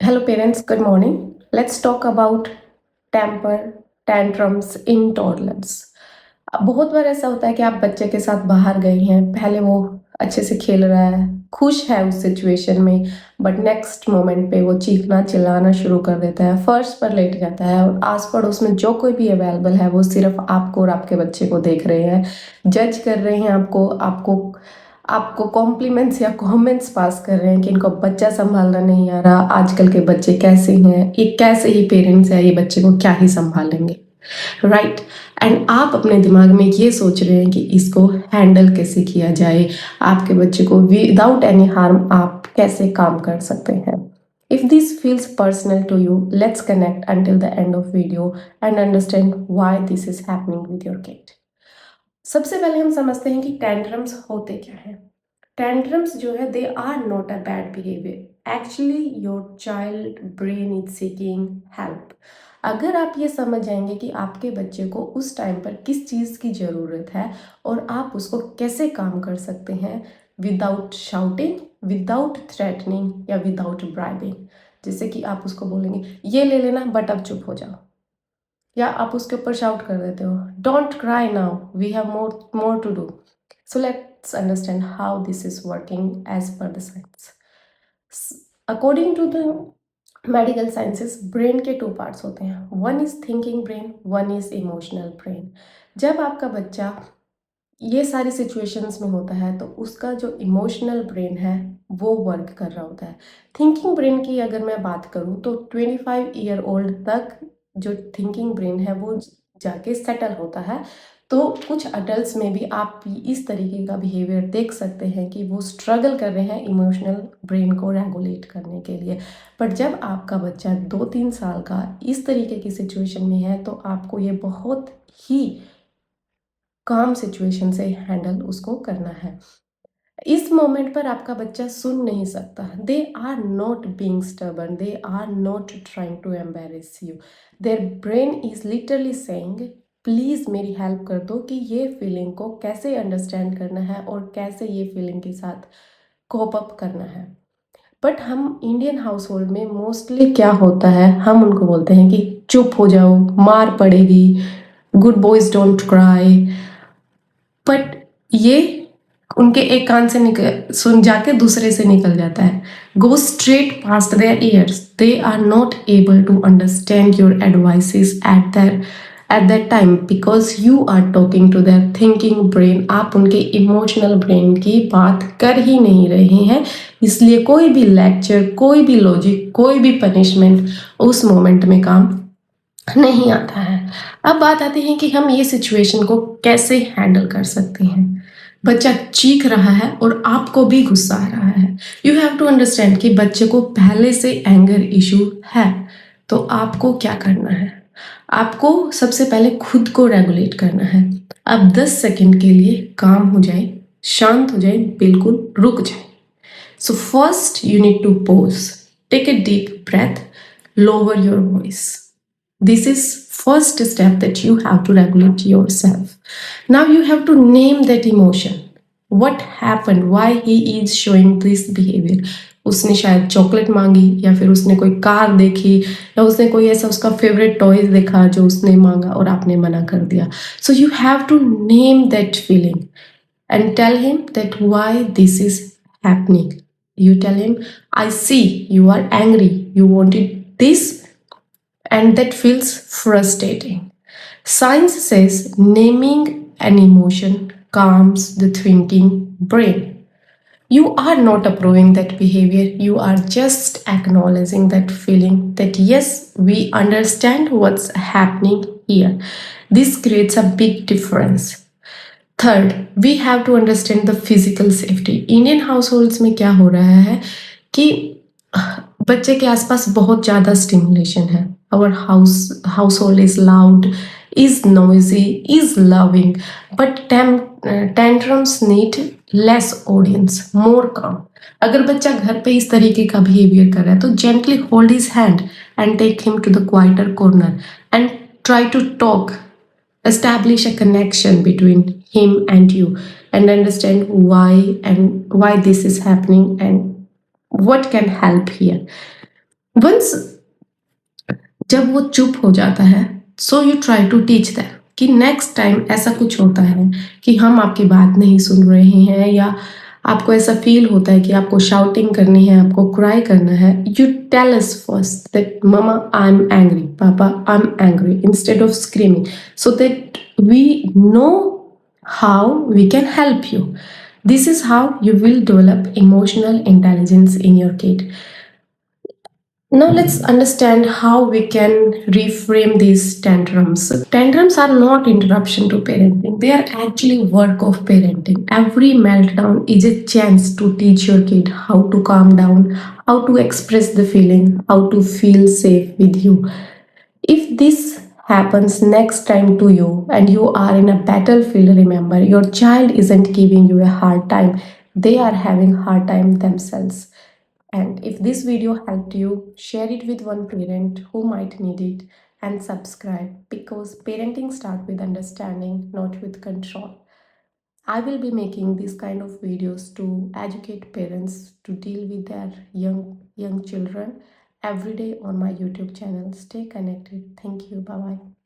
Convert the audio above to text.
Hello parents, good morning. Let's talk about temper tantrums in toddlers. अब बहुत बार ऐसा होता है कि आप बच्चे के साथ बाहर गए हैं, पहले वो अच्छे से खेल रहा है, खुश है उस सिचुएशन में, बट नेक्स्ट मोमेंट पे वो चीखना चिल्लाना शुरू कर देता है, फर्श पर लेट जाता है और आस पड़ोस में जो कोई भी अवेलेबल है वो सिर्फ आपको और आपके बच्चे को देख रहे हैं, जज कर रहे हैं आपको आपको आपको कॉम्प्लीमेंट्स या कमेंट्स पास कर रहे हैं कि इनको बच्चा संभालना नहीं आ रहा, आजकल के बच्चे कैसे हैं, ये कैसे ही पेरेंट्स हैं, ये बच्चे को क्या ही संभालेंगे, राइट। एंड आप अपने दिमाग में ये सोच रहे हैं कि इसको हैंडल कैसे किया जाए, आपके बच्चे को विदाउट एनी हार्म आप कैसे काम कर सकते हैं। If this feels personal to you, let's connect until the end of video and understand why this is happening with your kid. सबसे पहले हम समझते हैं कि टैंट्रम्स होते क्या हैं। टैंट्रम्स जो है they are not a bad behaviour, actually your child brain is seeking help. अगर आप ये समझ जाएंगे कि आपके बच्चे को उस टाइम पर किस चीज़ की ज़रूरत है और आप उसको कैसे काम कर सकते हैं विदाउट शाउटिंग, विदाउट थ्रेटनिंग या विदाउट ब्राइबिंग। जैसे कि आप उसको बोलेंगे ये ले लेना बट अब चुप हो जाओ, या आप उसके ऊपर शाउट कर देते हो don't cry now we have more to do. So let's understand how this is working as per the science. According to the medical sciences brain के टू पार्ट्स होते हैं, one is thinking brain, one is emotional brain. जब आपका बच्चा ये सारी situations में होता है तो उसका जो इमोशनल ब्रेन है वो वर्क कर रहा होता है। थिंकिंग ब्रेन की अगर मैं बात करूँ तो 25 ईयर ओल्ड तक जो थिंकिंग ब्रेन है वो जाके सेटल होता है। तो कुछ अडल्ट्स में भी आप इस तरीके का बिहेवियर देख सकते हैं कि वो स्ट्रगल कर रहे हैं इमोशनल ब्रेन को रेगुलेट करने के लिए। बट जब आपका बच्चा 2-3 साल का इस तरीके की सिचुएशन में है तो आपको ये बहुत ही काम सिचुएशन से हैंडल उसको करना है। इस मोमेंट पर आपका बच्चा सुन नहीं सकता, they are not being stubborn, they are not trying to embarrass you, their brain is literally saying please मेरी हेल्प कर दो कि ये फीलिंग को कैसे अंडरस्टैंड करना है और कैसे ये फीलिंग के साथ कोप अप करना है। बट हम इंडियन हाउस होल्ड में मोस्टली क्या होता है, हम उनको बोलते हैं कि चुप हो जाओ, मार पड़ेगी, good boys don't cry. But ये उनके एक कान से निकल सुन जाके दूसरे से निकल जाता है, go straight past their ears, they are not able to understand your advices at that time because you are talking to their thinking brain. आप उनके इमोशनल ब्रेन की बात कर ही नहीं रहे हैं, इसलिए कोई भी लेक्चर, कोई भी लॉजिक, कोई भी पनिशमेंट उस मोमेंट में काम नहीं आता है। अब बात आती है कि हम ये सिचुएशन को कैसे हैंडल कर सकते हैं। बच्चा चीख रहा है और आपको भी गुस्सा आ रहा है, यू हैव टू अंडरस्टैंड कि बच्चे को पहले से एंगर इशू है। तो आपको क्या करना है, आपको सबसे पहले खुद को रेगुलेट करना है। अब 10 सेकंड के लिए काम हो जाए, शांत हो जाए, बिल्कुल रुक जाए। So first you need to pause, take a deep breath, lower your voice. This is first step that you have to regulate yourself. Now you have to name that emotion. What happened? Why he is showing this behavior? उसने शायद chocolate मांगी, या फिर उसने कोई car देखी, या उसने कोई ऐसा उसका फेवरेट टॉयज देखा जो उसने मांगा और आपने मना कर दिया। So you have to name that feeling and tell him that why this is happening. You tell him, I see you are angry, you wanted this and that feels frustrating. Science says naming an emotion calms the thinking brain. You are not approving that behavior, you are just acknowledging that feeling that yes, we understand what's happening here. This creates a big difference. Third, we have to understand the physical safety. Indian households में क्या हो रहा है कि बच्चे के आसपास बहुत ज़्यादा स्टिमुलेशन है। Our household is loud, is noisy, is loving, but tantrums need less audience, more calm. अगर बच्चा घर पे इस तरीके का बिहेवियर कर रहा है तो gently hold his hand and take him to the quieter corner and try to talk, establish a connection between him and you and understand why this is happening and what can help here. Once जब वो चुप हो जाता है, so you try to teach them कि next time ऐसा कुछ होता है कि हम आपकी बात नहीं सुन रहे हैं, या आपको ऐसा फील होता है कि आपको शाउटिंग करनी है, आपको क्राई करना है, you tell us first that mama I am angry, papa I am angry, instead of screaming, so that we know how we can help you. This is how you will develop emotional intelligence in your kid. Now let's understand how we can reframe these tantrums. Tantrums are not interruption to parenting. They are actually work of parenting. Every meltdown is a chance to teach your kid how to calm down, how to express the feeling, how to feel safe with you. If this happens next time to you and you are in a battlefield, remember your child isn't giving you a hard time. They are having hard time themselves. And if this video helped you, share it with one parent who might need it, and subscribe, because parenting starts with understanding, not with control. I will be making this kind of videos to educate parents to deal with their young children every day on my YouTube channel. Stay connected. Thank you. Bye bye.